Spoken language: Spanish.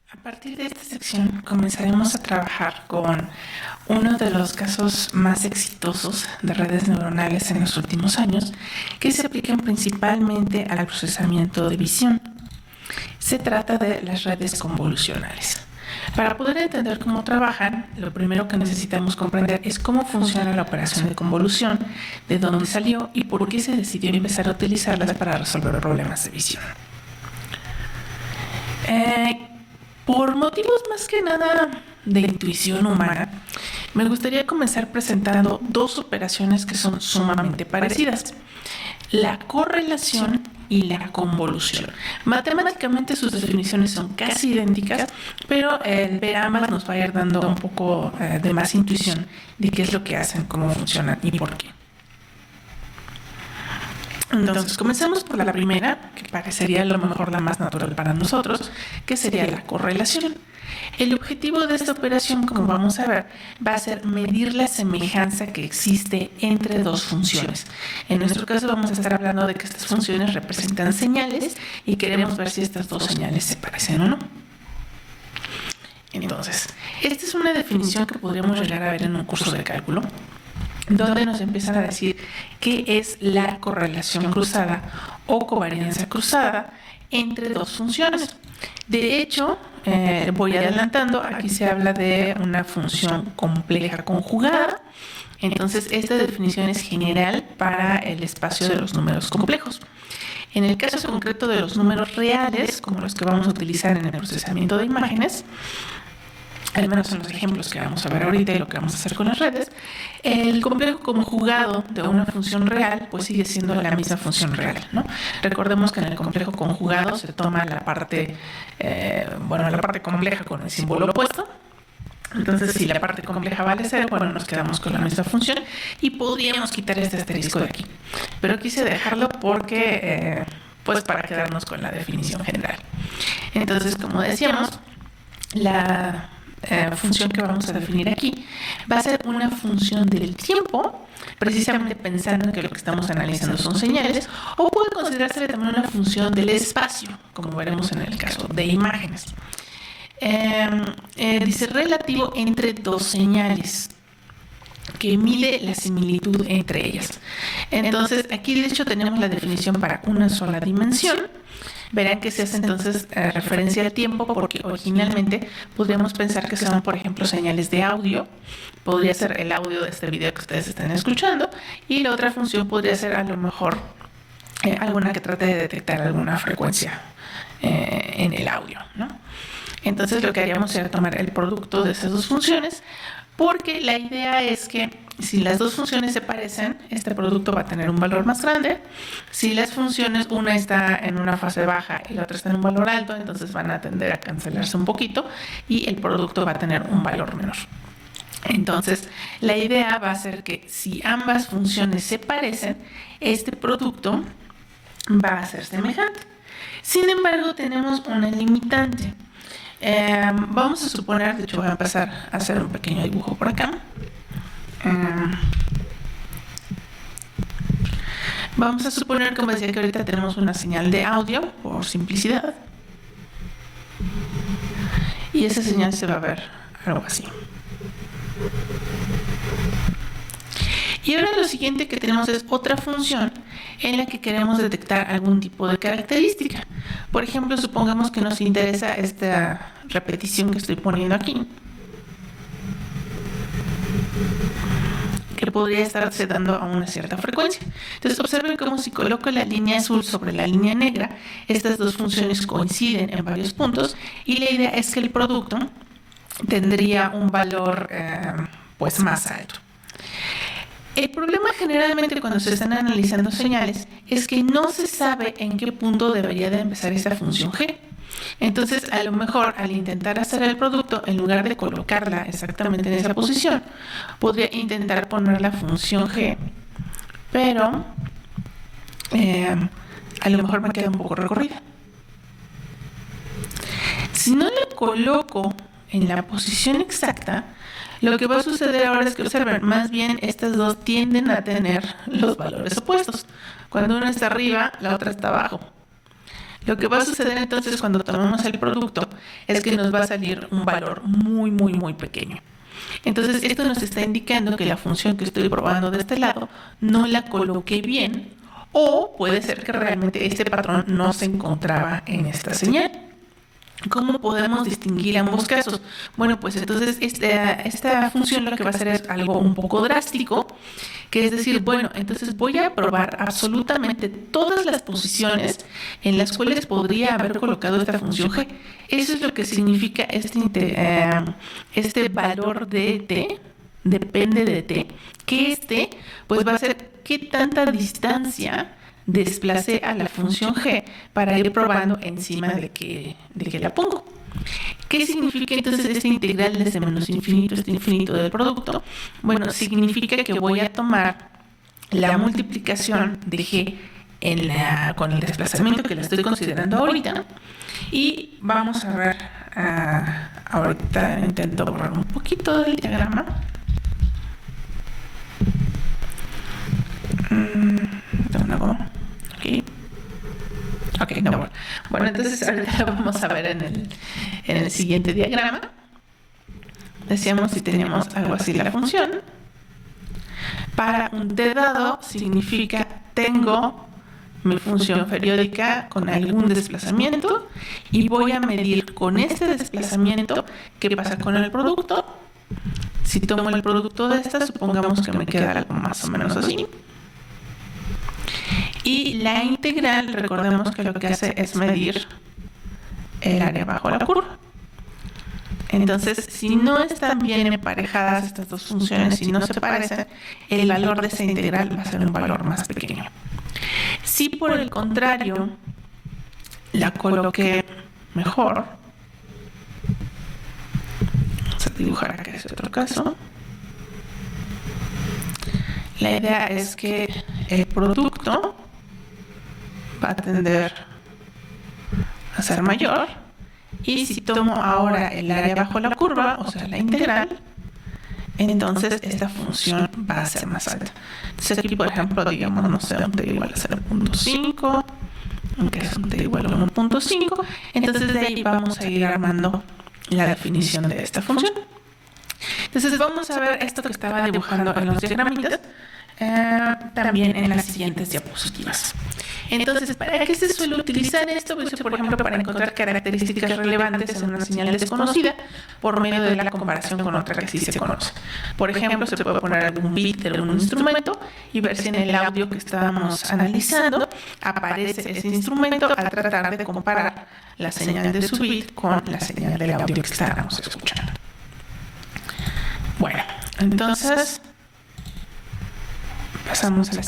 A partir de esta sección comenzaremos a trabajar con uno de los casos más exitosos de redes neuronales en los últimos años, que se aplican principalmente al procesamiento de visión. Se trata de las redes convolucionales. Para poder entender cómo trabajan, lo primero que necesitamos comprender es cómo funciona la operación de convolución, de dónde salió y por qué se decidió empezar a utilizarlas para resolver problemas de visión. Por motivos más que nada de intuición humana, me gustaría comenzar presentando dos operaciones que son sumamente parecidas: la correlación y la convolución. Matemáticamente sus definiciones son casi idénticas, pero el ver ambas nos va a ir dando un poco de más intuición de qué es lo que hacen, cómo funcionan y por qué. Entonces, comencemos por la primera, que parecería a lo mejor la más natural para nosotros, que sería la correlación. El objetivo de esta operación, como vamos a ver, va a ser medir la semejanza que existe entre dos funciones. En nuestro caso vamos a estar hablando de que estas funciones representan señales y queremos ver si estas dos señales se parecen o no. Entonces, esta es una definición que podríamos llegar a ver en un curso de cálculo, donde nos empiezan a decir qué es la correlación cruzada o covarianza cruzada entre dos funciones. De hecho, voy adelantando, aquí se habla de una función compleja conjugada. Entonces, esta definición es general para el espacio de los números complejos. En el caso concreto de los números reales, como los que vamos a utilizar en el procesamiento de imágenes, al menos en los ejemplos que vamos a ver ahorita y lo que vamos a hacer con las redes, el complejo conjugado de una función real pues sigue siendo la misma función real, ¿no? Recordemos que en el complejo conjugado se toma la parte compleja con el símbolo opuesto. Entonces, si la parte compleja vale 0, bueno, nos quedamos con la misma función y podríamos quitar este asterisco de aquí. Pero quise dejarlo porque, pues para quedarnos con la definición general. Entonces, como decíamos, la función que vamos a definir aquí va a ser una función del tiempo, precisamente pensando que lo que estamos analizando son señales, o puede considerarse también una función del espacio, como veremos en el caso de imágenes. Dice relativo entre dos señales, que mide la similitud entre ellas. Entonces, aquí de hecho tenemos la definición para una sola dimensión. Verán que se hace entonces referencia al tiempo porque originalmente podríamos pensar que son, por ejemplo, señales de audio. Podría ser el audio de este video que ustedes están escuchando, y la otra función podría ser a lo mejor alguna que trate de detectar alguna frecuencia en el audio, ¿no? Entonces lo que haríamos sería tomar el producto de esas dos funciones, porque la idea es que si las dos funciones se parecen, este producto va a tener un valor más grande. Si las funciones, una está en una fase baja y la otra está en un valor alto, entonces van a tender a cancelarse un poquito y el producto va a tener un valor menor. Entonces, la idea va a ser que si ambas funciones se parecen, este producto va a ser semejante. Sin embargo, tenemos una limitante. Vamos a suponer, de hecho voy a empezar a hacer un pequeño dibujo por acá. Vamos a suponer, como decía, que ahorita tenemos una señal de audio, por simplicidad, y esa señal se va a ver algo así. Y ahora lo siguiente que tenemos es otra función en la que queremos detectar algún tipo de característica. Por ejemplo, supongamos que nos interesa esta repetición que estoy poniendo aquí, que podría estarse dando a una cierta frecuencia. Entonces, observen cómo si coloco la línea azul sobre la línea negra, estas dos funciones coinciden en varios puntos, y la idea es que el producto tendría un valor pues más alto. El problema generalmente cuando se están analizando señales es que no se sabe en qué punto debería de empezar esa función G. Entonces, a lo mejor al intentar hacer el producto, en lugar de colocarla exactamente en esa posición, podría intentar poner la función G, pero a lo mejor me queda un poco recorrida. Si no la coloco en la posición exacta, lo que va a suceder ahora es que, observen, más bien estas dos tienden a tener los valores opuestos. Cuando una está arriba, la otra está abajo. Lo que va a suceder entonces cuando tomemos el producto es que nos va a salir un valor muy, muy, muy pequeño. Entonces esto nos está indicando que la función que estoy probando de este lado no la coloqué bien, o puede ser que realmente este patrón no se encontraba en esta señal. ¿Cómo podemos distinguir ambos casos? Bueno, pues entonces esta función lo que va a hacer es algo un poco drástico, que es decir, bueno, entonces voy a probar absolutamente todas las posiciones en las cuales podría haber colocado esta función g. Eso es lo que significa este valor de t, depende de t, que pues va a ser qué tanta distancia desplacé a la función g para ir probando encima de que la pongo. ¿Qué significa entonces este integral desde menos infinito hasta infinito del producto? Bueno, significa que voy a tomar la multiplicación de g con el desplazamiento que la estoy considerando ahorita, y vamos a ver, ahorita intento borrar un poquito del diagrama. Ok, no. Bueno, entonces ahorita lo vamos a ver en el siguiente diagrama. Decíamos si teníamos algo así la función. Para un t dado significa tengo mi función periódica con algún desplazamiento y voy a medir con este desplazamiento qué pasa con el producto. Si tomo el producto de esta, supongamos que me queda algo más o menos así. Y la integral, recordemos que lo que hace es medir el área bajo la curva. Entonces, si no están bien emparejadas estas dos funciones, si no se parecen, el valor de esa integral va a ser un valor más pequeño. Si por el contrario la coloqué mejor, vamos a dibujar acá ese otro caso. La idea es que el producto va a tender a ser mayor, y si tomo ahora el área bajo la curva, o sea la integral, entonces esta función va a ser más alta. Entonces aquí, por ejemplo, digamos, no sé, un t igual a 0.5, aunque es un t igual a 1.5, entonces de ahí vamos a ir armando la definición de esta función. Entonces vamos a ver esto que estaba dibujando en los diagramitas, también en las siguientes diapositivas. Entonces, ¿para qué se suele utilizar esto? Pues, por ejemplo, para encontrar características relevantes en una señal desconocida por medio de la comparación con otra que sí se conoce. Por ejemplo, se puede poner algún bit de algún instrumento y ver si en el audio que estábamos analizando aparece ese instrumento, al tratar de comparar la señal de su bit con la señal del audio que estábamos escuchando. Bueno, entonces pasamos a la